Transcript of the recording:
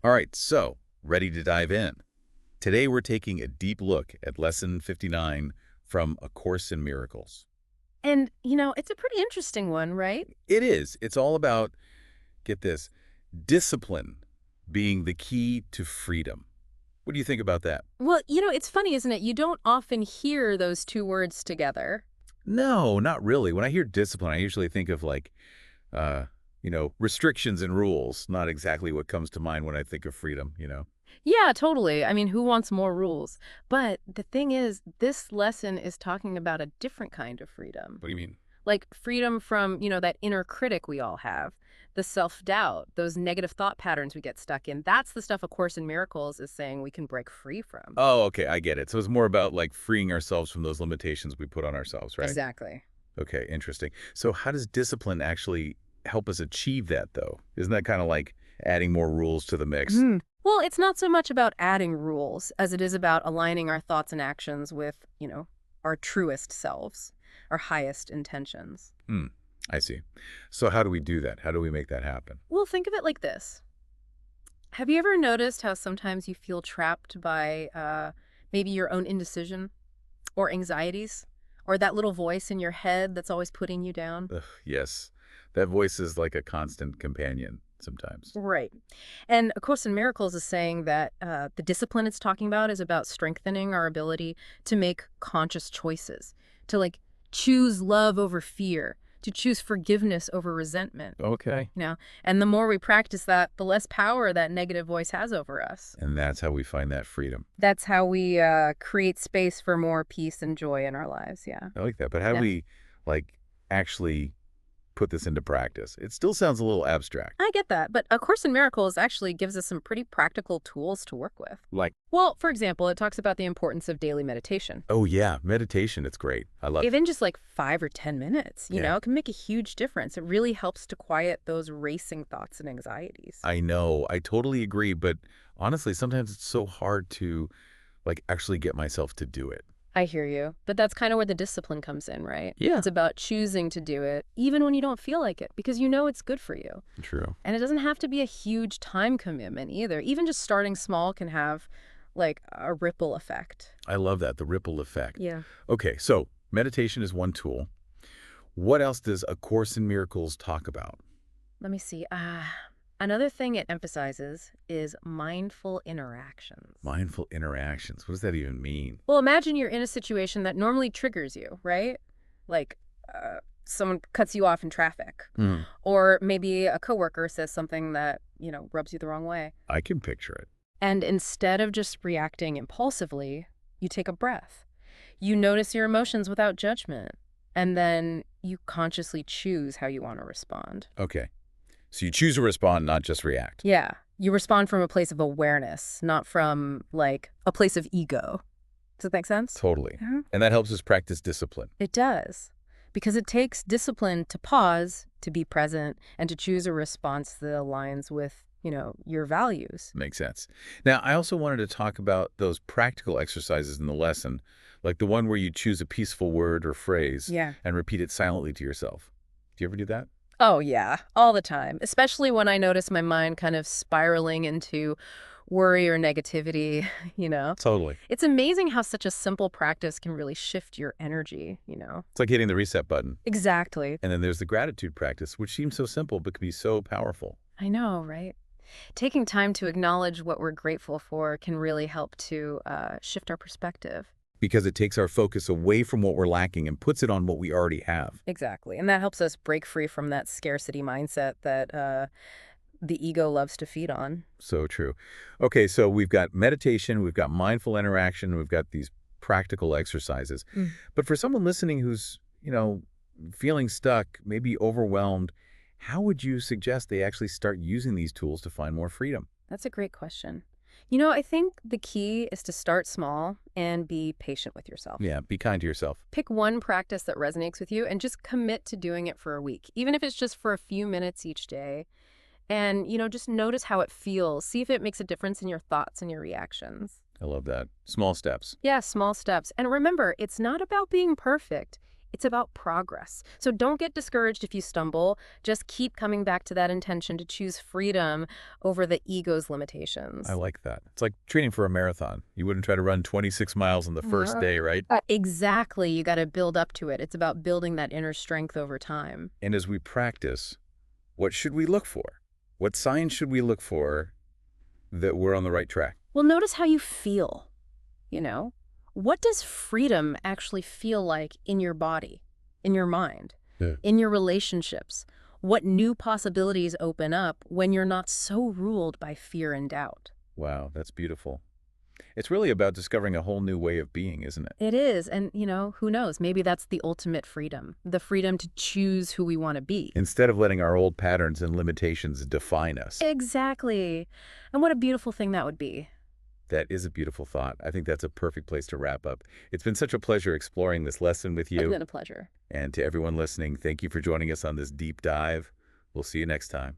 All right, so ready to dive in. Today we're taking a deep look at Lesson 59 from A Course in Miracles. And, it's a pretty interesting one, right? It is. It's all about, get this, discipline being the key to freedom. What do you think about that? Well, it's funny, isn't it? You don't often hear those two words together. No, not really. When I hear discipline, I usually think of restrictions and rules. Not exactly what comes to mind when I think of freedom. Yeah, totally. I mean, who wants more rules? But the thing is, this lesson is talking about a different kind of freedom. What do you mean? Like freedom from, that inner critic we all have, the self-doubt, those negative thought patterns we get stuck in. That's the stuff A Course in Miracles is saying we can break free from. Oh, okay, I get it. So it's more about like freeing ourselves from those limitations we put on ourselves, right? Exactly. Okay, interesting. So how does discipline actually help us achieve that, though? Isn't that kind of like adding more rules to the mix? Well, it's not so much about adding rules as it is about aligning our thoughts and actions with, our truest selves, our highest intentions. Hmm, I see. So how do we do that? How do we make that happen? Well, think of it like this. Have you ever noticed how sometimes you feel trapped by maybe your own indecision or anxieties or that little voice in your head that's always putting you down? Ugh, yes, that voice is like a constant companion sometimes. Right. And A Course in Miracles is saying that the discipline it's talking about is about strengthening our ability to make conscious choices, to choose love over fear, to choose forgiveness over resentment. Okay. You know, and the more we practice that, the less power that negative voice has over us. And that's how we find that freedom. That's how we create space for more peace and joy in our lives. Yeah. I like that. But how do Yeah. we like actually put this into practice? It still sounds a little abstract. I get that, but A Course in Miracles actually gives us some pretty practical tools to work with. Like, Well, for example, it talks about the importance of daily meditation. oh yeah, meditation, it's great. I love it. Even just like 5 or 10 minutes, Yeah. it can make a huge difference. It really helps to quiet those racing thoughts and anxieties. I know. I totally agree, but honestly, sometimes it's so hard to like actually get myself to do it. I hear you, but that's kind of where the discipline comes in, right? Yeah. It's about choosing to do it, even when you don't feel like it, because you know it's good for you. True. And it doesn't have to be a huge time commitment either. Even just starting small can have like a ripple effect. I love that, the ripple effect. Yeah. Okay, so meditation is one tool. What else does A Course in Miracles talk about? Let me see. Another thing it emphasizes is mindful interactions. Mindful interactions. What does that even mean? Well, imagine you're in a situation that normally triggers you, right? Like someone cuts you off in traffic, Hmm. or maybe a coworker says something that, rubs you the wrong way. I can picture it. And instead of just reacting impulsively, you take a breath. You notice your emotions without judgment, and then you consciously choose how you want to respond. Okay. So you choose to respond, not just react. Yeah, you respond from a place of awareness, not from like a place of ego. Does that make sense? Totally. Mhm. And that helps us practice discipline. It does. Because it takes discipline to pause, to be present, and to choose a response that aligns with, your values. Makes sense. Now, I also wanted to talk about those practical exercises in the lesson, like the one where you choose a peaceful word or phrase Yeah. and repeat it silently to yourself. Do you ever do that? Oh, yeah, all the time, especially when I notice my mind kind of spiraling into worry or negativity, you know? Totally. It's amazing how such a simple practice can really shift your energy. It's like hitting the reset button. Exactly. And then there's the gratitude practice, which seems so simple but can be so powerful. I know, right? Taking time to acknowledge what we're grateful for can really help to shift our perspective. Because it takes our focus away from what we're lacking and puts it on what we already have. Exactly. And that helps us break free from that scarcity mindset that the ego loves to feed on. So true. Okay, so we've got meditation, we've got mindful interaction, we've got these practical exercises. Mm. But for someone listening who's, feeling stuck, maybe overwhelmed, how would you suggest they actually start using these tools to find more freedom? That's a great question. I think the key is to start small and be patient with yourself. Yeah, be kind to yourself. Pick one practice that resonates with you and just commit to doing it for a week, even if it's just for a few minutes each day. And, just notice how it feels. See if it makes a difference in your thoughts and your reactions. I love that. Small steps. Yeah, small steps. And remember, it's not about being perfect. It's about progress. So don't get discouraged if you stumble. Just keep coming back to that intention to choose freedom over the ego's I limitations. like that. It's like training for a marathon. You wouldn't try to run 26 miles on the first day, right? Exactly. You got to build up to it. It's about building that inner strength over time. And as we practice, what should we look for? What signs should we look for that we're on the right track? Well, notice how you feel, you know? What does freedom actually feel like in your body, in your mind, Yeah. in your relationships? What new possibilities open up when you're not so ruled by fear and doubt? Wow, that's beautiful. It's really about discovering a whole new way of being, isn't it? It is, and who knows? Maybe that's the ultimate freedom, the freedom to choose who we want to be. Instead of letting our old patterns and limitations define us. Exactly. And what a beautiful thing that would be. That is a beautiful thought. I think that's a perfect place to wrap up. It's been such a pleasure exploring this lesson with It's you. been a pleasure. And to everyone listening, thank you for joining us on this deep dive. We'll see you next time.